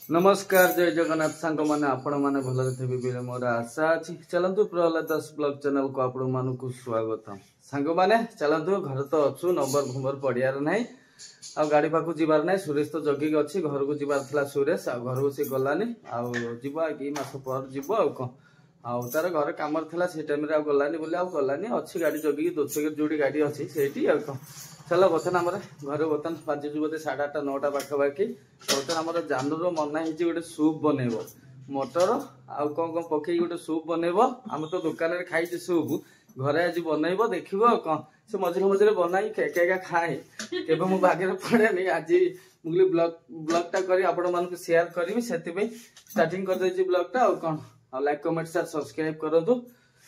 नमस्कार जय जगन्नाथ सांग मैंने आपण मैंने भल थे मोर आशा अच्छी चलतु प्रहलाद दास ब्लॉग चैनल को आपण मानक स्वागत सांग मैंने चलतु घर तो अच्छु नंबर भंबर पड़ियार ना आ गाड़ी पाक जीवार ना सुरेश तो जगिक अच्छी घर को जीवार सुरेश आ घर को सी गलानी आब कि मस पर जीव आउ तार घर कम से टाइम गलानी बोले गलानी अच्छी गाड़ी जगिक दोषक जो गाड़ी अच्छी से चलो बर्तन आम घर बर्तन बाजू बोधे 8:30 9टा पाखापाखि बर्तन आम जानूर मना ही गोटे सूप बनइब मटर आउ कौन कौन पकई गोटे सूप बनइब आम तो दुकान में खाई सूप घरे आज बनइब देख कौन से मझे मझे बनाई एका खाए केवे मो भाग्य पड़ेनि आज मुझे ब्लॉगटा कर आपण मानक शेयर करी से स्टार्टिंग कर ब्लॉगटा आउ कौन आ लाइक कमेंट शेयर सब्सक्राइब करूँ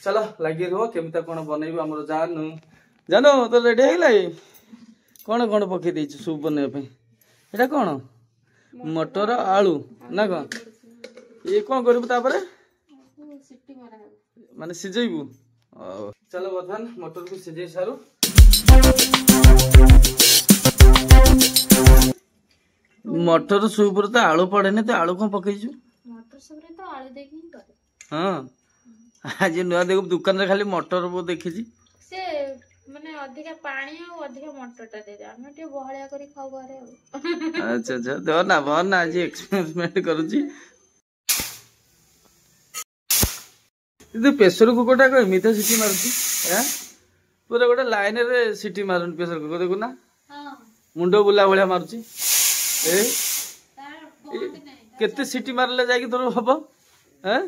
चलो लगे रुह केमता कौन बनइब आम जानू जानो तो रेडी है कौन कौन पकई दे सूप बनवाई एटा कौन मटर आलू ना कौन ये कौन कर माने सिझेबू चलो बर्तमान मटर को सिझे सारू मटर सूप तो आलू पड़े तो आलू कौन पकईचु हाँ आज नुआ देख दुकान रे खाली मटर वो देखी माने अधिक पानी और अधिक मटर टा दे दे हम टे बहलिया करी खाऊ घरे अच्छा अच्छा दो ना भर ना आज एक्सपेरिमेंट करूची इदे प्रेशर कुकर टा को मिठा सिटी मारुची हैं पूरा गोटे लाइन रे सिटी मारुन प्रेशर कुकर देखु ना हां मुंडो बुला भलिया मारुची ए केते सिटी मारले जाई तोर हबो हैं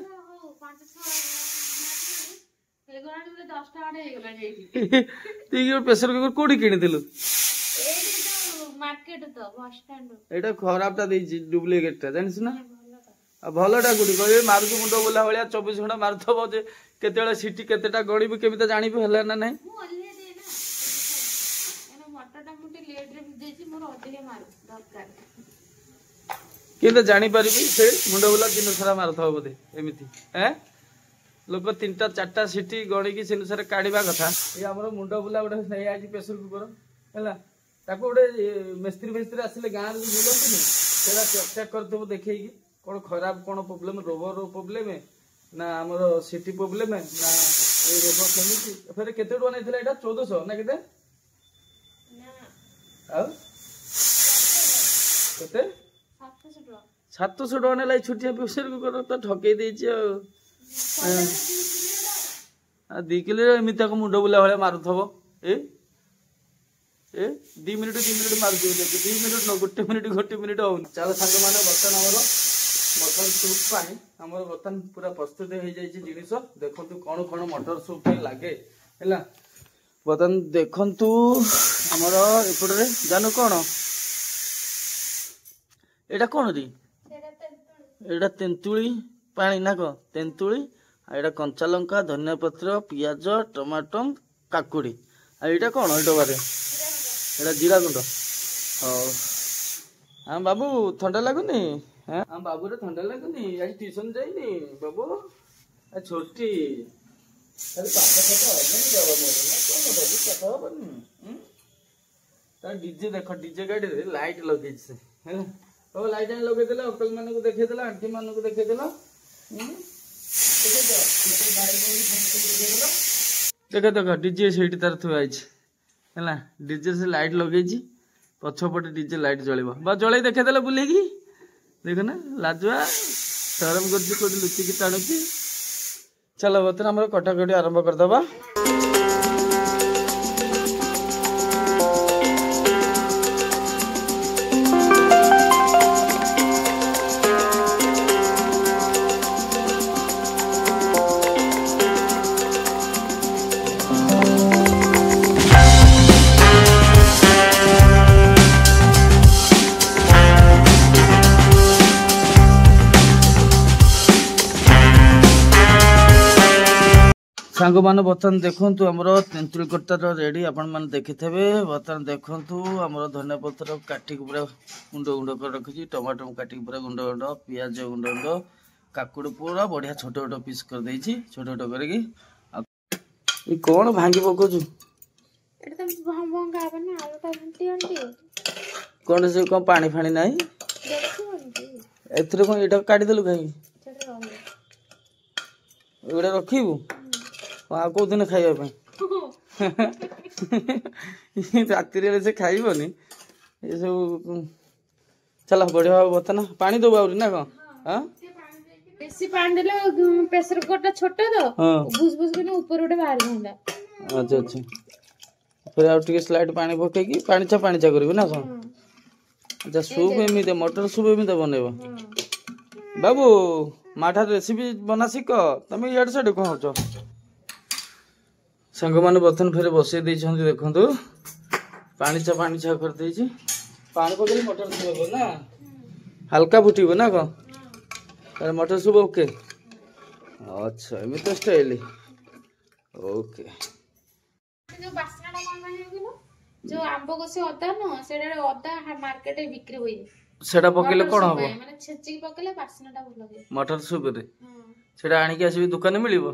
प्रेशर कुकर कोडी किनिथिलु एटा खराब टा देछि डुप्लीकेट टा जानिस ना आ भलोटा गुडी कहबे मारुछु मुंडो बोला भलिया 24 घंटा मारथबो जे केतेला सिटी केतेटा गणिबु केमिता जानिबु हला ना नै मु ओलिए दे ना एना मटटा मुटे लेट रे देछि मोर अधिक मार दरकार केते जानि परिबि से मुंडो बोला दिन सारा मारथबो बोदे एमिति हैं लोक 3टा 4टा सिटी गणिकी से अनुसार काढ़ा कथा ये आम मुंड बुला गोटे नहीं आज प्रेसर कुकर है गोटे मिस्त्री फेस्त्री आसिले गाँव में बुलती चेक चेक कर देखे कौन खराब कौन प्रोब्लेम रोवर प्रोब्लेम ना आमर सिटी प्रोब्लेम ना ये रोवर केमी फिर केते टका नहीं 1400 ना केते केते 700 टका ना छुटिया प्रेसर कुकर तो ठकई देछि 2 किलो एमती मुंड बुला भाया मारुथब ए 2 मिनिट मार 2 मिनिट न 1 मिनिट हो चलो सांग मैंने बर्तन आमर मटन सूप पाई आमर बर्तन पूरा प्रस्तुत हो जाए जिनिस देखु कौन कौन मटर सूप लगे है बर्तन देखु आमर एपटे जानू कौन एटा कौन री एटा तेंतुली पानी ना कौन तेंतुली एटा कंचा लंका धनिया पत्र पियाज टमाटो काकुड़ी आईटा कौन डबारे एटा जीरा गुंड हाँ बाबू ठंडा लगुनि हाँ बाबू रे ठंडा लगुनि आज ट्यूशन जाइनी बाबू छोटी अरे डीजे देख डीजे गाड़ी रे लाइट लगे से है लाइट लगे अंकल मान को देखे आंटी मान को देखे देख देख डीजे से तार थुआई है डीजे से लाइट लगे पछपटे डीजे लाइट जलिब बा जल देखेदेला बुले देख ना लाजुआ शरम कर लुचिकी टाणुची चलो बर्तन आम कटाकटी आरंभ करदबा सांग मान बर्तन देखु आमर तेंतुली कट्टा रेडी आपण मैंने देखी थे बर्तन देखु आमर धनिया पत्र काटिक पूरा गुंड गुंड कर रखी टमाटो काटिक पूरा गुंड गुंड पियाज गुंड गुंड काकुड़ पूरा बढ़िया छोट छोट पीस कर देछि छोट छोट करके कौन भांगी पकोछु एटा तो भंगा बना आलू ता भंटी अंटी कौन से कौन पानी फाणी नहीं एथरे कोन एटा काटी देलु काई ସେଟା ରହିବ एटा रखिबु आ को दिन खाइबा पे रात्रि रे से खाइबनी ये सब चल बढ़िया बता ना पानी दो बाउरी ना कौन हां बेसी पानी देले प्रेशर कुकर टा छोट तो भुस भुस के ऊपर उठे बाहर गंदा अच्छा अच्छा फिर आ टिके स्लाइड पानी पके की पानी चा करबी ना कौन अच्छा सूप एमिते मटर सूप एमिते बनेबो बाबू माठा रेसिपी बना सिक तमे याड साडे कह होचो संग माने बर्तन फेरे बसे दै छथि देखंतु पानी चा कर दै छी पानी पके मटर सूप हो ना हल्का फुटीबो ना को तार मटर सूप ओके अच्छा एमिते स्टाइल ओके जो बासनाटा कोन बने गेलो जो आंबो कोसे अदा न सेडा अदा मार्केट रे बिक्री होई सेडा पकेले कोन हबो माने छेची पकेले बासनाटा भल लागे मटर सूप रे सेडा आनी के आसी दुकान में मिलिबो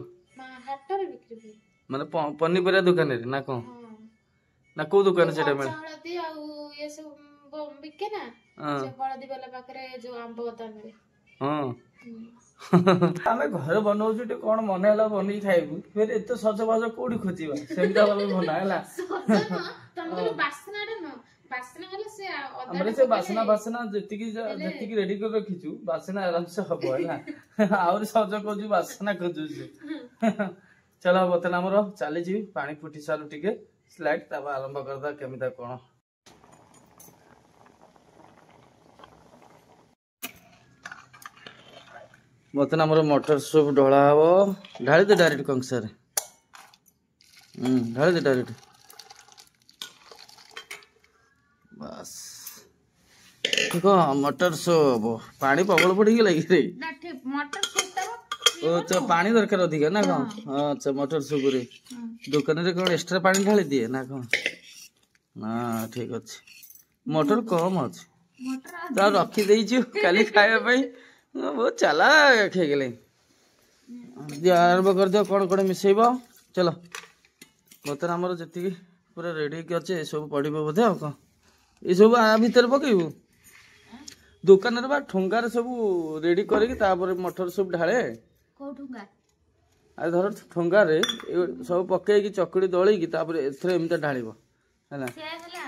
हाट रे बिक्री होई माने पन्नीपरिया दुकान रे ना को ना को दुकान सेडा मिल हळदी आ ये सब बिके ना से हळदी वाला पाखरे जो आंबो अदा मिले हां आमे घर बनाउछु टे कोन मन हैला बनी खाइबु फिर एते सज बाज कोडी खोजिबा सेमिता बाबू बना हैला तमरे बासनाटा न बासना हले से अदा हमरे से बासना जति की रेडी कर रखिछु बासना आराम से हबो हैला और सज खोजु बासना खोजु चलो बतन हमरो चली जी पानी फुटी सारु टिके स्लाइड तब आरंभ करदा केमिता कोन बतन हमरो मटर सूप ढोला हबो ढाली दे डायरेक्ट कंसर ढाली दे डायरेक्ट बस देखो मटर सूप पानी पगल पड़ी गेला रे ना ठीक मटर सूप ता ओ अच्छा पानी दरकार अधिक ना कौन अच्छा मटर सूप रे दुकान रे कोन एक्स्ट्रा पानी ढाली दिए ना कौन हां ठीक अछि मटर कम अछि मटर ता रखी देई छु काली खाया पई बहुत चला खे गेले आरंभ कर दियो कोन कोन मिसेइबो चलो बतन हमर जति पूरा रेडी के अछि सब पडिबो बोधे आ ए सब आ भीतर पकेबो दुकान रे बा ठोंगा रे सब रेडी करे कि तापर मटर सूप ढाळे को ठुंगा आ धर ठोंगा रे सब पके कि चकड़ी दळी कि तापर एथरे एमिता ढाळिबो हैला से हला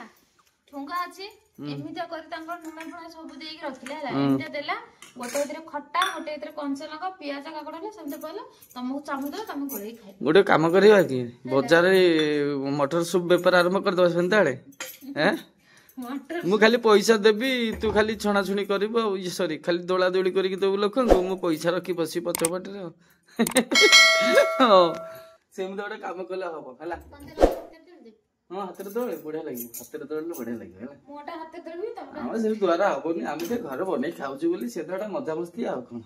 ठुंगा अछि एमिता करी तांकर नुना फुना सब देई के रखिला हला एमिता देला गोटे इधर खट्टा गोटे इधर कंचा लगा पियाज काकड़ ले सेमते पहला तमको चामु दे तम कोले खाइ गोटे काम करिवा कि बाजार रे मटर सूप व्यापार आरंभ कर दो सेंताळे हैं मटर मु खाली पैसा देबी तू खाली छणा छुणी करबो ई सॉरी खाली दोला दोली करी के देबो लोकन को मु पैसा रखी बसी पछपट रे सेमते गोटे काम कला हबो हैला हां हाथ रे दळे बढ़िया लागि हाथ रे दळे बढ़िया लागि हैला मोटा हाथ दरबी तम हम से द्वारा हबोनी हम से घर बनै खाउछु बोली सेतटा मजा मस्ती आ कोन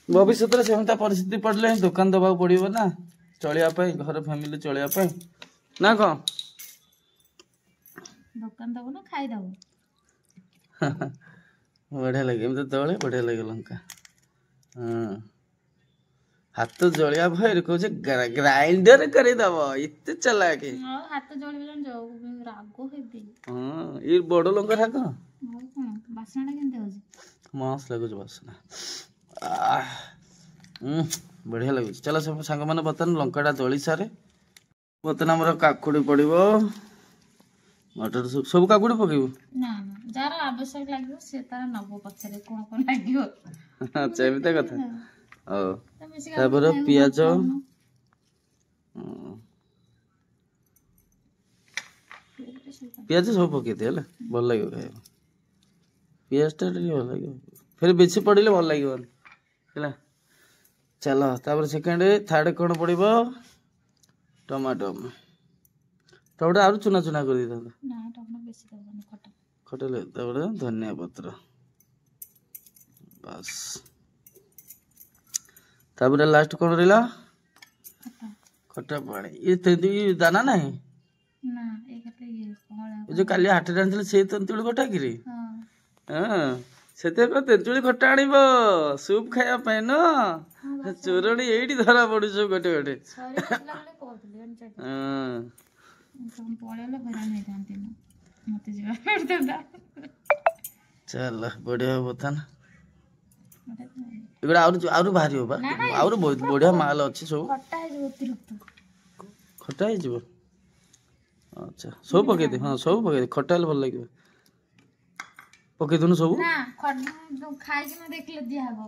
भविष्य रे सेमता परिस्थिति पड़ले दुकान दबा पड़िबो ना चलिया पई घर फैमिली चलिया पई ना को दुकान दबो ना खाइ दबो बढ़िया लगे हम तो दळे बढ़िया लगे लंका हां हाथ जलिया भइर को जे ग्राइंडर करे दबो इत्ते चला के हाथ जळि बिलन जाऊ रागो हेबी हां ई बड़ लंका था को बासनाटा केनते होजी मस्त लागो बासना बढ़िया लागो चलो सब संग माने बतन लंकाटा दळी सारे बतन हमर काकुड़ी पड़िबो मटर सूप सब काकुड़ी पकेबो ना ना जारा आवश्यक लागियो से तारा नबो पछरे कोन कोन लागियो अच्छा एमिता कथा ओ तापर पियाज पियाज सब पके दे हला भल लागियो खाय पियाज टा भल लागियो फिर बेसी पड़िले भल लागियो हला चलो तापर सेकंड थर्ड कोन पड़िबो टमाटो टमाटो आरु चुना चुना कर दी था ना टमाटो बेसी दबनी खटा खटले तापर धनिया पत्र बस तापर लास्ट कोन रिला खटा खटा पानी ये तेंदुई दाना नहीं ना एकटे ये कोहळा जो काली हाट रे आनथिले से तेंतुली खटा कि रे हां हां सेते को तेंतुली खटा आनिबो सूप खाया पे न चोरणी एडी धरा पडु सब गटे गटे सरी लागले कहतले अनचट हां हम पळेले भरा नै जानते न मते जेवा करते चल बढ़िया बर्तन एगुड़ा आउर बाहरी बा आउर बढ़िया माल अच्छी सब खटा हो अच्छा सब पकई दे हाँ सब पकई दे खटा भल लगे पकई दूनु सब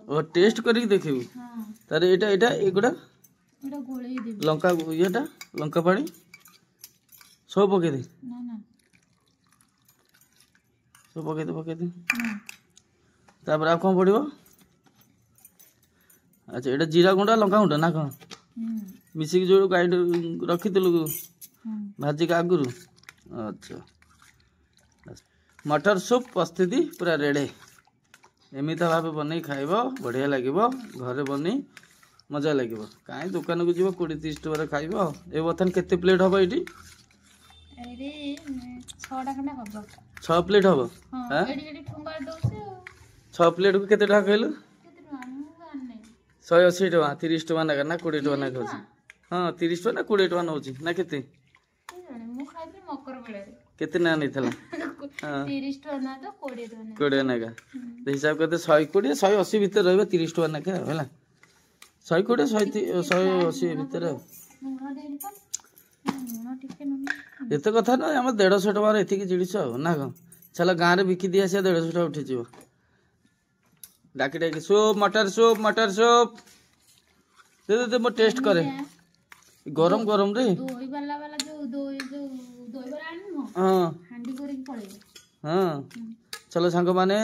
ओ टेस्ट करके देखिबू तारे एटा एगुड़ा लंका येटा लंका पानी सब पकई दे सब पकई दे तापर आ कौन पड़ो अच्छा एटा जीरा गुंडा लंका गुंडा ना कौन मिसिक जो गाइड रखी भाजिक आगुरु अच्छा मटर सूप प्रस्तुति पूरा रेडे एमिता भाव बन खाइब बढ़िया लगे घरे बन मजा लगे कहीं दुकान को जीव 20-30 टकर खाइब ए बर्तन केते प्लेट हम ये 6 प्लेट हम 6 प्लेट को केते टका कहलु 180 टका 30 टका ना 20 टका ना हाँ 30 टका ना 20 टका नौ ना केते केते ना नहीं थला 30 टका ना तो 20 टका 20 ना का हिसाब करते 120 180 भीतर रहबे 30 टका ना का होला 120 180 भीतर एते कथा ना हम 150 टका एति की जिनिस ना कौन चल गाँव में बिकी दिया से 150 टका उठी जीव डाकी डाकी सूप मटर सूप दे दे मो टेस्ट करे गरम गरम रे हाँ चलो सांग माने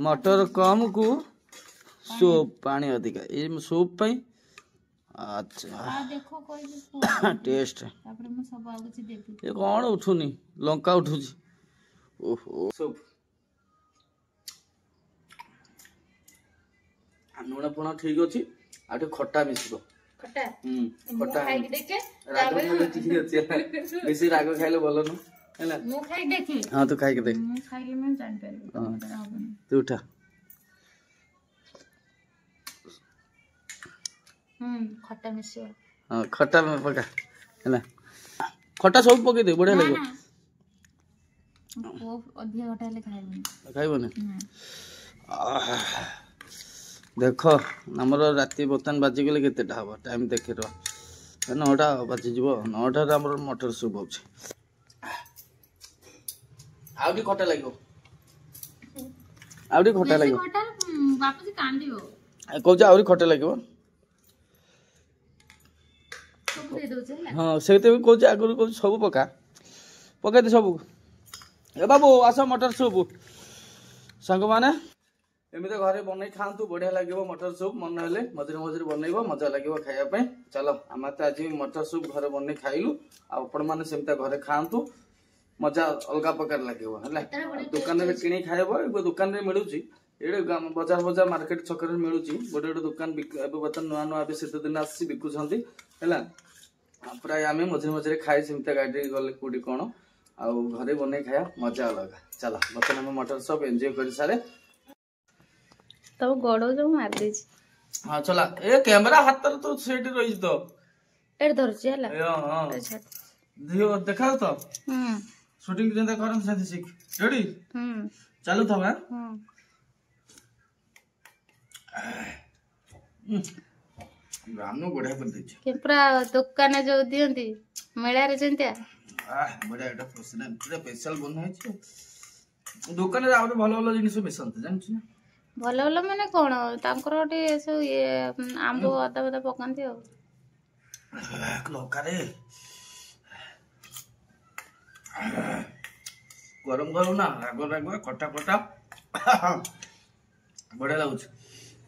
मटर कम को सूप पानी अधिका ये सूप पाई अच्छा टेस्ट ये कौन उठुनी लंका उठुची ओहो सूप लुण पुण ठीक अच्छी आठ खटा मिसब खटा बेसी राग खाइले भल नु हाँ तू खाई देख तू उठा खट्टा मिसियो हाँ खट्टा में पका है खट्टा सब पकई दे बढ़िया लगे खाइबनी देख आमर राति बर्तमान बाजिगले केतेटा हम टाइम देखी रह 9टा बाजिज 9टार आम मटर सूप हो खटा लगे खटा लगे कौच आहरी खटा लगे हाँ से कौच आगुरी कौच सब पका पकई दे सब ए बाबू आस मटर सूप सांग माने एमती घरे बन खातु बढ़िया लगे मटर सूप मन हेले मझे मझे बनइब मजा लगे खायापी चलो आम तो आज मटर सूप घरे बन खाइलु आपण मैंने सेमता घरे खातु मजा अलग प्रकार लगे दुकान में किणी खाइब दुकान में मिलूँ ये बजार बजार मार्केट छक मिलूँ गोटे गोटे दुकान बर्तन नुआ नुआ शीत दिन आसी बिकुंट है प्राय आम मझे मझे खाए सेमता गाड़ी गले कौटी कौन आउ घरे बन खाया मजा अलग चलो बर्तमान आम मटर सूप एंजॉय कर सारे तब गोड़ो जो मार दे हां चला ए कैमरा हाथ तर तो सेट रही तो एड धरची हला हां दियो देखा तो शूटिंग जेंदा करन से सीख रेडी चालू था हां रामनो बढ़िया कर दे के पूरा दुकान जो दियंती मेला रे जेंता बढ़िया एटा पूरा स्पेशल बन है दुकान रे आउट भलो भलो जिनिस मिसंत जान छी भल भल माने कौन तांकर गोटे सब ये आंब अदा बदा पकांती हो लोकारे गरम गरम ना राग राग खटा खटा बढ़िया लागुछ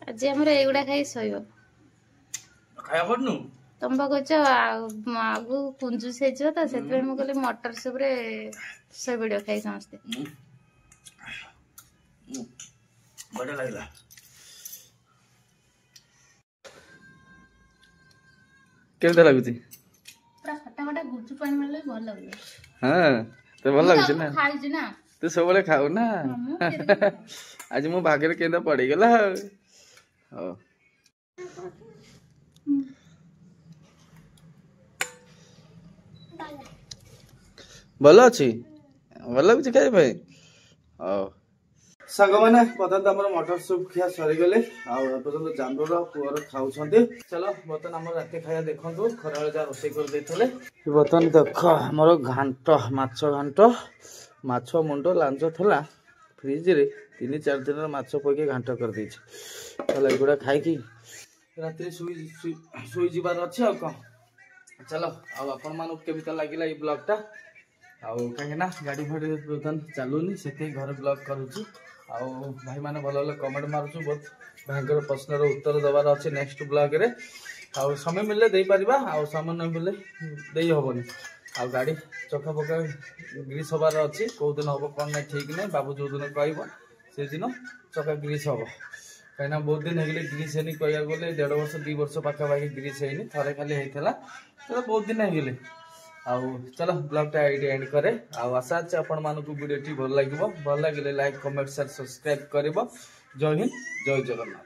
आज हमरे एगुडा खाई सोयो खाया करनु तुम कह आगु कुंजू से तो से मुझे मटर सूप रे सोई वीडियो खाई समस्ते बढ़िया लगला केमता लागुची पूरा खट्टा खट्टा गुचु पानी मिलले भल लागले हां तो भल लागुची ना खाई छी ना तू सबले खाऊ ना आज मो भागे केंदा पड़ी गेला हो भल अच्छी भल लागुची खाई भाई ओ सांग मैंने बर्तन आम मटर सूप खिया सरीगले आपर्तंत जांबुर पुअर खाऊँ चलो बर्तन आम रात खाया देखो खरा जहाँ रोषे कर बर्तन देख मोर घाट माछ घाट माछ मुंड लांच था फ्रिज रे 3-4 दिन माछ पकई घाट कर चलो एगुड़ा खाई रात शुई जीवार अच्छे आ कौन चलो आपण मान केमी लगे ये ब्लॉगटा कहीं गाड़ी फाड़ी बर्तन चलूनी से घर ब्लॉग करुच्ची भाई मैंने भल भल कमेंट मारुचु बहुत भाई प्रश्नर उत्तर दबार अच्छे नेक्स्ट ब्लॉग रे समय मिले दे पारिबा समय नहीं मिले दे हेनी गाड़ी चका पका ग्रीस हबार अच्छी कौ दिन हम कौन ना ठीक नहीं बाबू जो दिन कह से दिन चका ग्रीस हम कहीं बहुत दिन हो ग्रीस है कह गले 1.5 वर्ष 2 वर्ष पाखापाखि ग्रीस है थे खाली होता तो बहुत दिन हो चलो ब्लॉगटा ये एंड करे आशा अच्छे आपण मानक वीडियो भल लगे लाइक कमेंट शेयर सब्सक्राइब कर। जय हिंद जय जगन्नाथ।